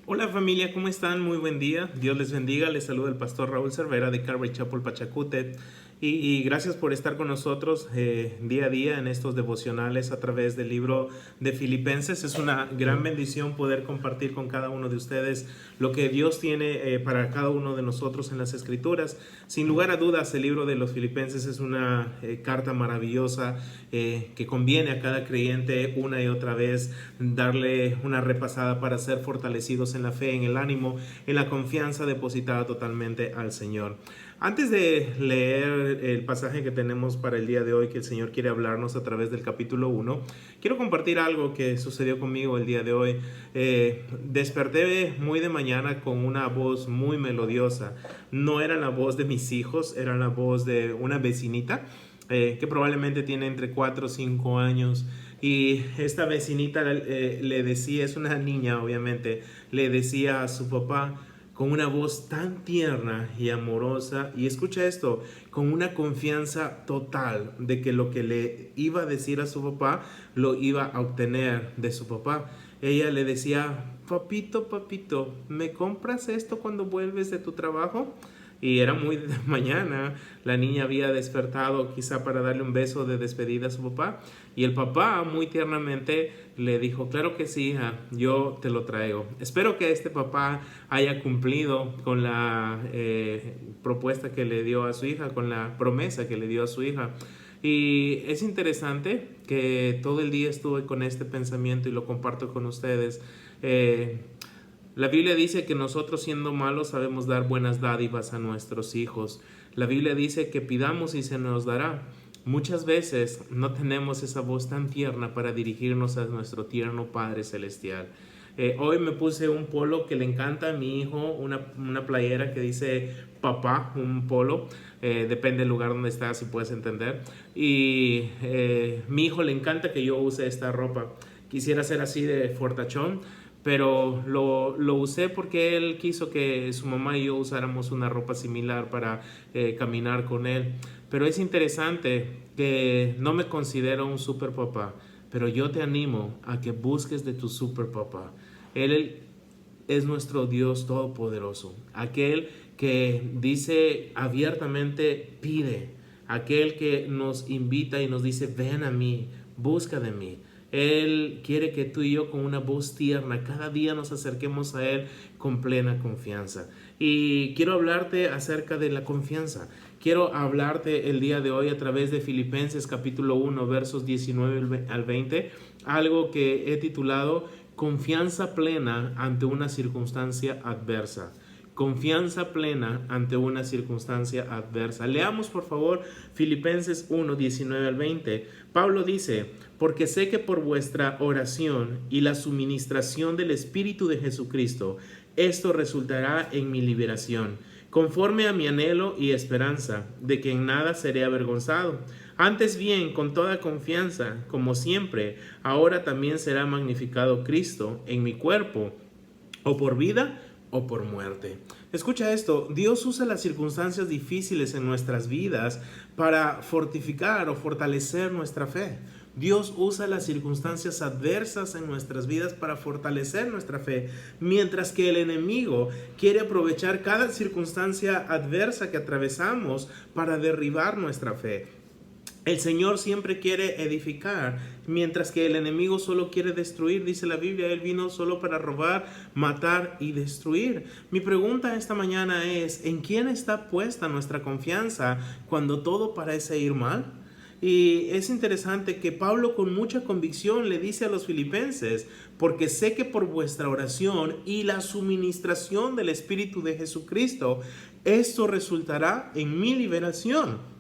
Hola familia, ¿cómo están? Muy buen día. Dios les bendiga. Les saluda el pastor Raúl Cervera de Calvary Chapel Pachacute. Y gracias por estar con nosotros día a día en estos devocionales a través del libro de Filipenses. Es una gran bendición poder compartir con cada uno de ustedes lo que Dios tiene para cada uno de nosotros en las Escrituras. Sin lugar a dudas, el libro de los Filipenses es una carta maravillosa que conviene a cada creyente una y otra vez darle una repasada para ser fortalecidos en la fe, en el ánimo, en la confianza depositada totalmente al Señor. Antes de leer el pasaje que tenemos para el día de hoy, que el Señor quiere hablarnos a través del capítulo 1, quiero compartir algo que sucedió conmigo el día de hoy. Desperté muy de mañana con una voz muy melodiosa. No era la voz de mis hijos, era la voz de una vecinita que probablemente tiene entre 4 o 5 años. Y esta vecinita le decía, es una niña obviamente, le decía a su papá con una voz tan tierna y amorosa, y escucha esto, con una confianza total de que lo que le iba a decir a su papá, lo iba a obtener de su papá. Ella le decía: papito, papito, ¿me compras esto cuando vuelves de tu trabajo? Y era muy de mañana, la niña había despertado quizá para darle un beso de despedida a su papá, y el papá muy tiernamente le dijo: claro que sí, hija, yo te lo traigo. Espero que este papá haya cumplido con la propuesta que le dio a su hija, con la promesa que le dio a su hija. Y es interesante que todo el día estuve con este pensamiento y lo comparto con ustedes. La Biblia dice que nosotros, siendo malos, sabemos dar buenas dádivas a nuestros hijos. La Biblia dice que pidamos y se nos dará. Muchas veces no tenemos esa voz tan tierna para dirigirnos a nuestro tierno Padre Celestial. Hoy me puse un polo que le encanta a mi hijo, una playera que dice papá, un polo, depende del lugar donde estás, si puedes entender. Y mi hijo le encanta que yo use esta ropa. Quisiera ser así de fortachón, pero lo usé porque él quiso que su mamá y yo usáramos una ropa similar para caminar con él. Pero es interesante que no me considero un super papá, pero yo te animo a que busques de tu super papá. Él es nuestro Dios todopoderoso, aquel que dice abiertamente: pide, aquel que nos invita y nos dice: ven a mí, busca de mí. Él quiere que tú y yo, con una voz tierna, cada día nos acerquemos a Él con plena confianza. Y quiero hablarte acerca de la confianza. Quiero hablarte el día de hoy a través de Filipenses capítulo 1, versos 19 al 20, algo que he titulado Confianza plena ante una circunstancia adversa. Confianza plena ante una circunstancia adversa. Leamos por favor Filipenses 1, 19 al 20. Pablo dice: porque sé que por vuestra oración y la suministración del Espíritu de Jesucristo, esto resultará en mi liberación, conforme a mi anhelo y esperanza, de que en nada seré avergonzado. Antes bien, con toda confianza, como siempre, ahora también será magnificado Cristo en mi cuerpo, o por vida o por muerte. Escucha esto: Dios usa las circunstancias difíciles en nuestras vidas para fortificar o fortalecer nuestra fe. Dios usa las circunstancias adversas en nuestras vidas para fortalecer nuestra fe, mientras que el enemigo quiere aprovechar cada circunstancia adversa que atravesamos para derribar nuestra fe. El Señor siempre quiere edificar, mientras que el enemigo solo quiere destruir. Dice la Biblia: Él vino solo para robar, matar y destruir. Mi pregunta esta mañana es: ¿en quién está puesta nuestra confianza cuando todo parece ir mal? Y es interesante que Pablo con mucha convicción le dice a los filipenses: porque sé que por vuestra oración y la suministración del Espíritu de Jesucristo, esto resultará en mi liberación.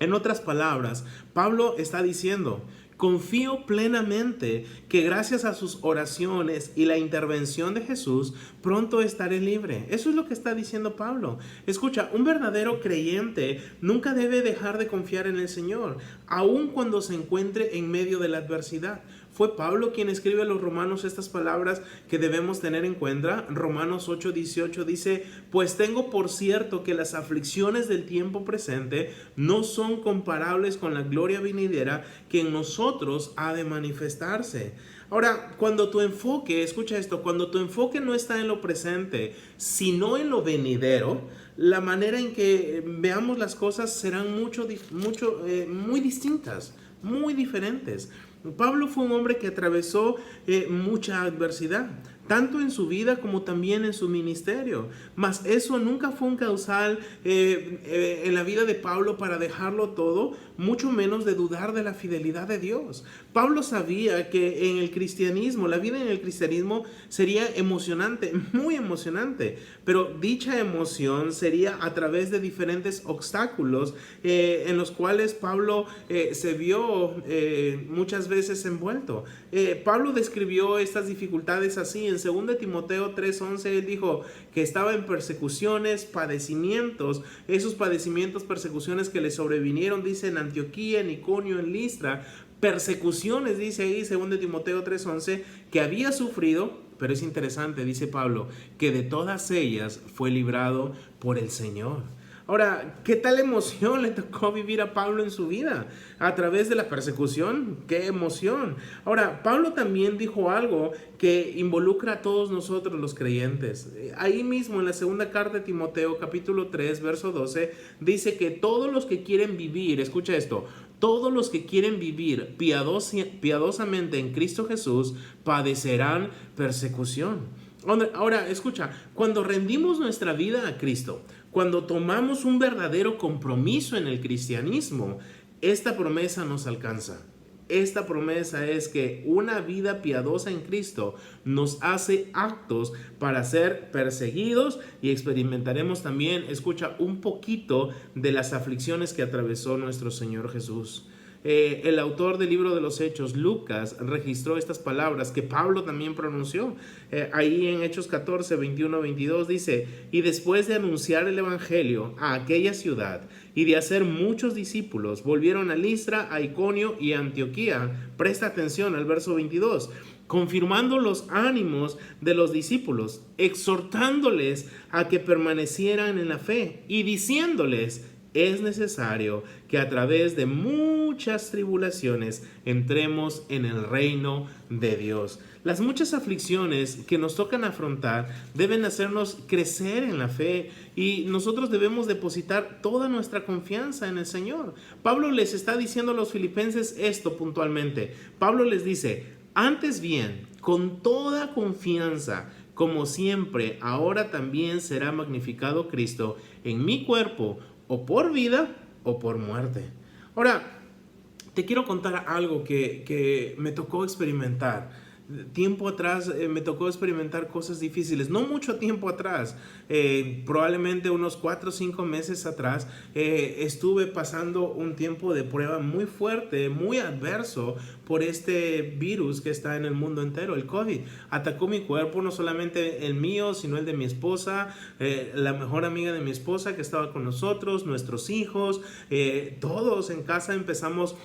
En otras palabras, Pablo está diciendo: confío plenamente que gracias a sus oraciones y la intervención de Jesús, pronto estaré libre. Eso es lo que está diciendo Pablo. Escucha, un verdadero creyente nunca debe dejar de confiar en el Señor, aun cuando se encuentre en medio de la adversidad. Fue Pablo quien escribe a los romanos estas palabras que debemos tener en cuenta. Romanos 8:18 dice: pues tengo por cierto que las aflicciones del tiempo presente no son comparables con la gloria venidera que en nosotros ha de manifestarse. Ahora, cuando tu enfoque, escucha esto, cuando tu enfoque no está en lo presente, sino en lo venidero, la manera en que veamos las cosas serán muy distintas, muy diferentes. Pablo fue un hombre que atravesó mucha adversidad, tanto en su vida como también en su ministerio. Mas eso nunca fue un causal en la vida de Pablo para dejarlo todo, mucho menos de dudar de la fidelidad de Dios. Pablo sabía que en el cristianismo, la vida en el cristianismo sería emocionante, muy emocionante, pero dicha emoción sería a través de diferentes obstáculos en los cuales Pablo se vio muchas veces envuelto. Pablo describió estas dificultades así. En 2 Timoteo 3:11 él dijo que estaba en persecuciones, padecimientos. Esos padecimientos, persecuciones que le sobrevinieron, dice, en Antioquía, en Iconio, en Listra. Persecuciones, dice ahí 2 Timoteo 3:11, que había sufrido, pero es interesante, dice Pablo, que de todas ellas fue librado por el Señor. Ahora, ¿qué tal emoción le tocó vivir a Pablo en su vida? A través de la persecución, ¡qué emoción! Ahora, Pablo también dijo algo que involucra a todos nosotros los creyentes. Ahí mismo en la segunda carta de Timoteo, capítulo 3, verso 12, dice que todos los que quieren vivir, escucha esto, todos los que quieren vivir piadosamente en Cristo Jesús padecerán persecución. Ahora, escucha, cuando rendimos nuestra vida a Cristo, cuando tomamos un verdadero compromiso en el cristianismo, esta promesa nos alcanza. Esta promesa es que una vida piadosa en Cristo nos hace aptos para ser perseguidos y experimentaremos también, escucha, un poquito de las aflicciones que atravesó nuestro Señor Jesús. El autor del libro de los Hechos, Lucas, registró estas palabras que Pablo también pronunció. Ahí en Hechos 14, 21, 22 dice: y después de anunciar el evangelio a aquella ciudad y de hacer muchos discípulos, volvieron a Listra, a Iconio y a Antioquía. Presta atención al verso 22. Confirmando los ánimos de los discípulos, exhortándoles a que permanecieran en la fe y diciéndoles: es necesario que a través de muchas tribulaciones entremos en el reino de Dios. Las muchas aflicciones que nos tocan afrontar deben hacernos crecer en la fe y nosotros debemos depositar toda nuestra confianza en el Señor. Pablo les está diciendo a los filipenses esto puntualmente. Pablo les dice: antes bien, con toda confianza, como siempre, ahora también será magnificado Cristo en mi cuerpo, o por vida o por muerte. Ahora, te quiero contar algo que me tocó experimentar. Tiempo atrás me tocó experimentar cosas difíciles, no mucho tiempo atrás, probablemente unos 4 o 5 meses atrás, estuve pasando un tiempo de prueba muy fuerte, muy adverso por este virus que está en el mundo entero, el COVID. Atacó mi cuerpo, no solamente el mío, sino el de mi esposa, la mejor amiga de mi esposa que estaba con nosotros, nuestros hijos, todos en casa empezamos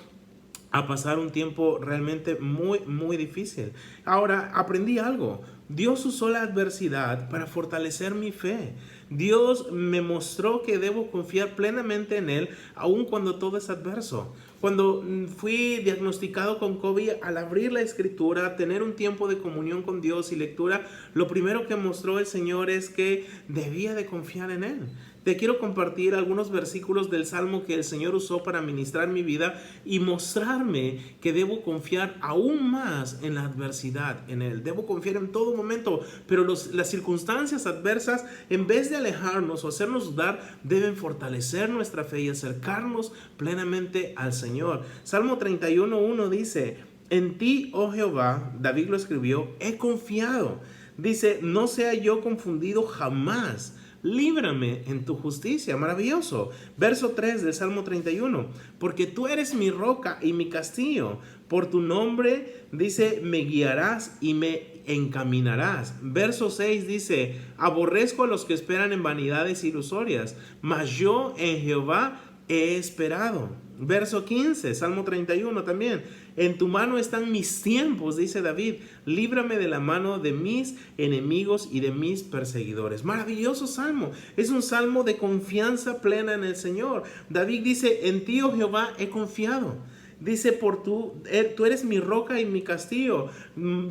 a pasar un tiempo realmente muy difícil. Ahora, aprendí algo. Dios usó la adversidad para fortalecer mi fe. Dios me mostró que debo confiar plenamente en Él, aun cuando todo es adverso. Cuando fui diagnosticado con COVID, al abrir la Escritura, tener un tiempo de comunión con Dios y lectura, lo primero que mostró el Señor es que debía de confiar en Él. Te quiero compartir algunos versículos del Salmo que el Señor usó para ministrar mi vida y mostrarme que debo confiar aún más en la adversidad en Él. Debo confiar en todo momento, pero las circunstancias adversas, en vez de alejarnos o hacernos dudar, deben fortalecer nuestra fe y acercarnos plenamente al Señor. Salmo 31:1 dice: en ti, oh Jehová, David lo escribió, he confiado. Dice: no sea yo confundido jamás. Líbrame en tu justicia. Maravilloso. Verso 3 del Salmo 31. Porque tú eres mi roca y mi castillo. Por tu nombre, dice, me guiarás y me encaminarás. Verso 6 dice: aborrezco a los que esperan en vanidades ilusorias, mas yo en Jehová he esperado. Verso 15, Salmo 31 también. En tu mano están mis tiempos, dice David. Líbrame de la mano de mis enemigos y de mis perseguidores. Maravilloso salmo. Es un salmo de confianza plena en el Señor. David dice: en ti, oh Jehová, he confiado. Dice, tú eres mi roca y mi castillo.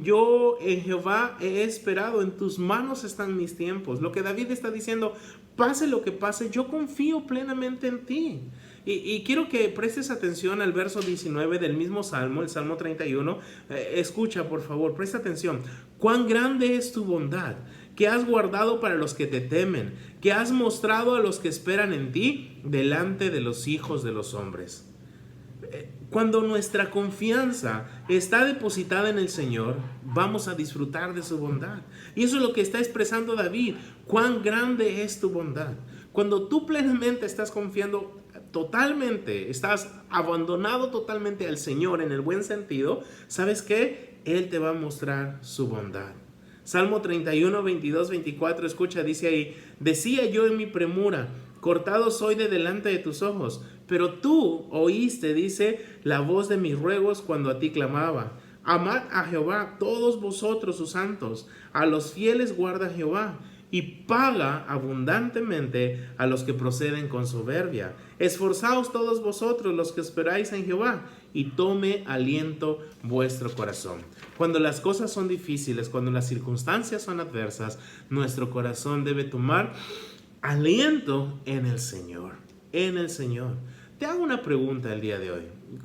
Yo en Jehová he esperado, en tus manos están mis tiempos. Lo que David está diciendo, pase lo que pase, yo confío plenamente en ti. Y quiero que prestes atención al verso 19 del mismo Salmo, el Salmo 31. Escucha, por favor, presta atención. Cuán grande es tu bondad, que has guardado para los que te temen, que has mostrado a los que esperan en ti delante de los hijos de los hombres. Cuando nuestra confianza está depositada en el Señor, vamos a disfrutar de su bondad. Y eso es lo que está expresando David. Cuán grande es tu bondad. Cuando tú plenamente estás confiando totalmente, estás abandonado totalmente al Señor en el buen sentido, ¿sabes qué? Él te va a mostrar su bondad. Salmo 31, 22, 24, escucha, dice ahí, decía yo en mi premura, cortado soy de delante de tus ojos, pero tú oíste, dice, la voz de mis ruegos cuando a ti clamaba. Amad a Jehová todos vosotros sus santos, a los fieles guarda Jehová, y paga abundantemente a los que proceden con soberbia. Esforzaos todos vosotros los que esperáis en Jehová, y tome aliento vuestro corazón. Cuando las cosas son difíciles, cuando las circunstancias son adversas, nuestro corazón debe tomar aliento en el Señor, en el Señor. Te hago una pregunta el día de hoy,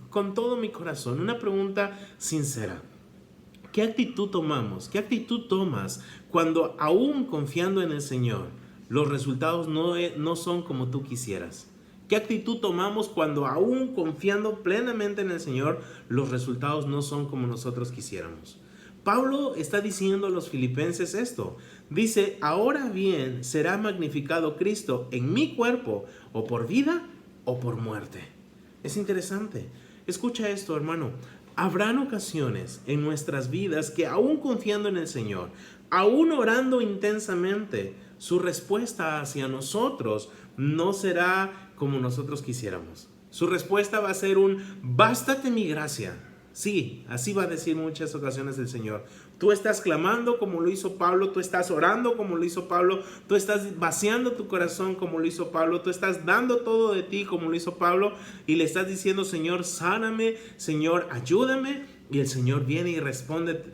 con todo mi corazón, una pregunta sincera. ¿Qué actitud tomamos? ¿Qué actitud tomas cuando aún confiando en el Señor, los resultados no son como tú quisieras? ¿Qué actitud tomamos cuando aún confiando plenamente en el Señor, los resultados no son como nosotros quisiéramos? Pablo está diciendo a los filipenses esto. Dice, ahora bien, será magnificado Cristo en mi cuerpo, o por vida o por muerte. Es interesante. Escucha esto, hermano. Habrán ocasiones en nuestras vidas que aún confiando en el Señor, aún orando intensamente, su respuesta hacia nosotros no será como nosotros quisiéramos. Su respuesta va a ser bástate mi gracia. Sí, así va a decir muchas ocasiones el Señor. Tú estás clamando como lo hizo Pablo, tú estás orando como lo hizo Pablo, tú estás vaciando tu corazón como lo hizo Pablo, tú estás dando todo de ti como lo hizo Pablo y le estás diciendo, Señor, sáname, Señor, ayúdame. Y el Señor viene y responde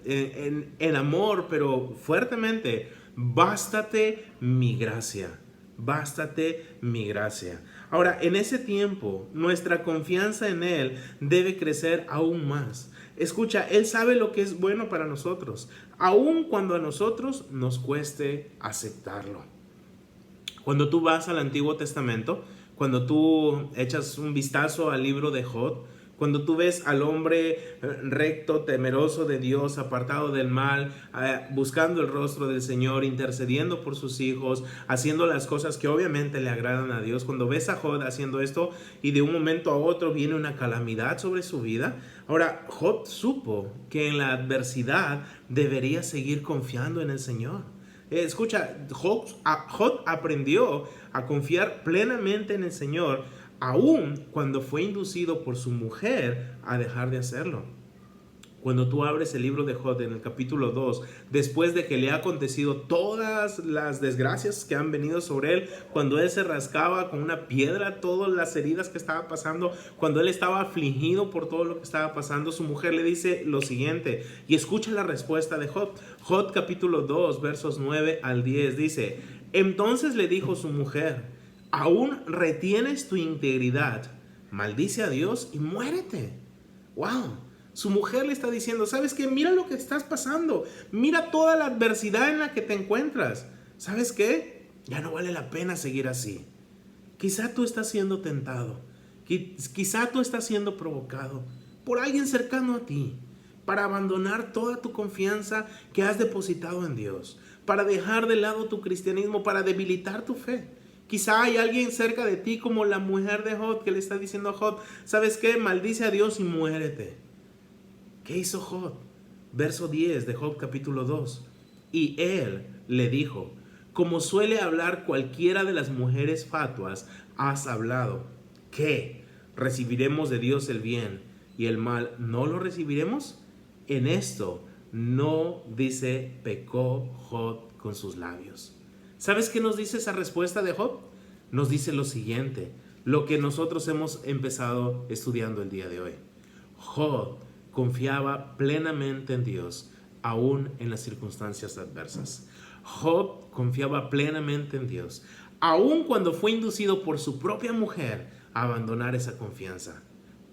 en amor, pero fuertemente, bástate mi gracia. Bástate mi gracia. Ahora, en ese tiempo, nuestra confianza en Él debe crecer aún más. Escucha, Él sabe lo que es bueno para nosotros, aun cuando a nosotros nos cueste aceptarlo. Cuando tú vas al Antiguo Testamento, cuando tú echas un vistazo al libro de Job, cuando tú ves al hombre recto, temeroso de Dios, apartado del mal, buscando el rostro del Señor, intercediendo por sus hijos, haciendo las cosas que obviamente le agradan a Dios. Cuando ves a Job haciendo esto y de un momento a otro viene una calamidad sobre su vida. Ahora, Job supo que en la adversidad debería seguir confiando en el Señor. Escucha, Job aprendió a confiar plenamente en el Señor, aun cuando fue inducido por su mujer a dejar de hacerlo. Cuando tú abres el libro de Job en el capítulo 2, después de que le ha acontecido todas las desgracias que han venido sobre él, cuando él se rascaba con una piedra todas las heridas que estaba pasando, cuando él estaba afligido por todo lo que estaba pasando, su mujer le dice lo siguiente, y escucha la respuesta de Job. Job capítulo 2, versos 9 al 10 dice, entonces le dijo su mujer, ¿aún retienes tu integridad? Maldice a Dios y muérete. ¡Wow! Su mujer le está diciendo, ¿sabes qué? Mira lo que estás pasando. Mira toda la adversidad en la que te encuentras. ¿Sabes qué? Ya no vale la pena seguir así. Quizá tú estás siendo tentado. Quizá tú estás siendo provocado por alguien cercano a ti para abandonar toda tu confianza que has depositado en Dios, para dejar de lado tu cristianismo, para debilitar tu fe. Quizá hay alguien cerca de ti como la mujer de Job que le está diciendo a Job, ¿sabes qué? Maldice a Dios y muérete. ¿Qué hizo Job? Verso 10 de Job capítulo 2. Y él le dijo, como suele hablar cualquiera de las mujeres fatuas, has hablado. ¿Qué? ¿Recibiremos de Dios el bien y el mal no lo recibiremos? En esto no dice pecó Job con sus labios. ¿Sabes qué nos dice esa respuesta de Job? Nos dice lo siguiente, lo que nosotros hemos empezado estudiando el día de hoy. Job confiaba plenamente en Dios, aún en las circunstancias adversas. Job confiaba plenamente en Dios, aun cuando fue inducido por su propia mujer a abandonar esa confianza.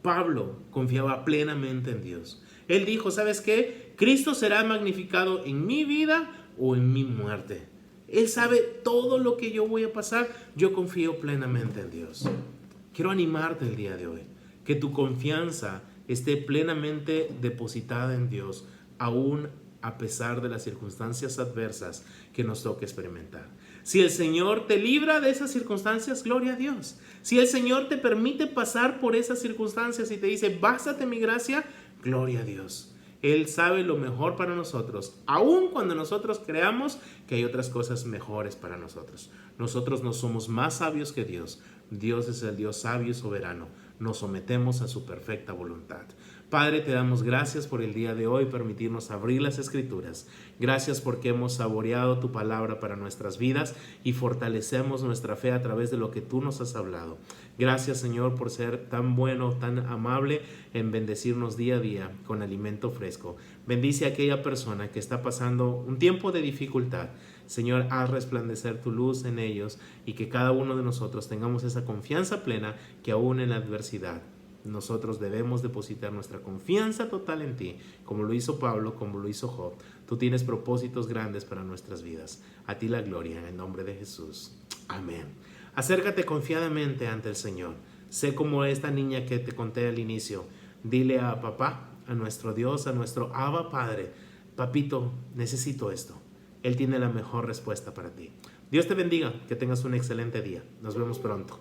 Pablo confiaba plenamente en Dios. Él dijo, ¿sabes qué? Cristo será magnificado en mi vida o en mi muerte. Él sabe todo lo que yo voy a pasar. Yo confío plenamente en Dios. Quiero animarte el día de hoy, que tu confianza esté plenamente depositada en Dios, aún a pesar de las circunstancias adversas que nos toque experimentar. Si el Señor te libra de esas circunstancias, gloria a Dios. Si el Señor te permite pasar por esas circunstancias y te dice, bástate mi gracia, gloria a Dios. Él sabe lo mejor para nosotros, aun cuando nosotros creamos que hay otras cosas mejores para nosotros. Nosotros no somos más sabios que Dios. Dios es el Dios sabio y soberano. Nos sometemos a su perfecta voluntad. Padre, te damos gracias por el día de hoy, permitirnos abrir las Escrituras. Gracias porque hemos saboreado tu palabra para nuestras vidas y fortalecemos nuestra fe a través de lo que tú nos has hablado. Gracias, Señor, por ser tan bueno, tan amable en bendecirnos día a día con alimento fresco. Bendice a aquella persona que está pasando un tiempo de dificultad. Señor, haz resplandecer tu luz en ellos y que cada uno de nosotros tengamos esa confianza plena que aún en la adversidad nosotros debemos depositar nuestra confianza total en ti, como lo hizo Pablo, como lo hizo Job. Tú tienes propósitos grandes para nuestras vidas. A ti la gloria, en el nombre de Jesús. Amén. Acércate confiadamente ante el Señor. Sé como esta niña que te conté al inicio. Dile a papá, a nuestro Dios, a nuestro Abba Padre, papito, necesito esto. Él tiene la mejor respuesta para ti. Dios te bendiga, que tengas un excelente día. Nos vemos pronto.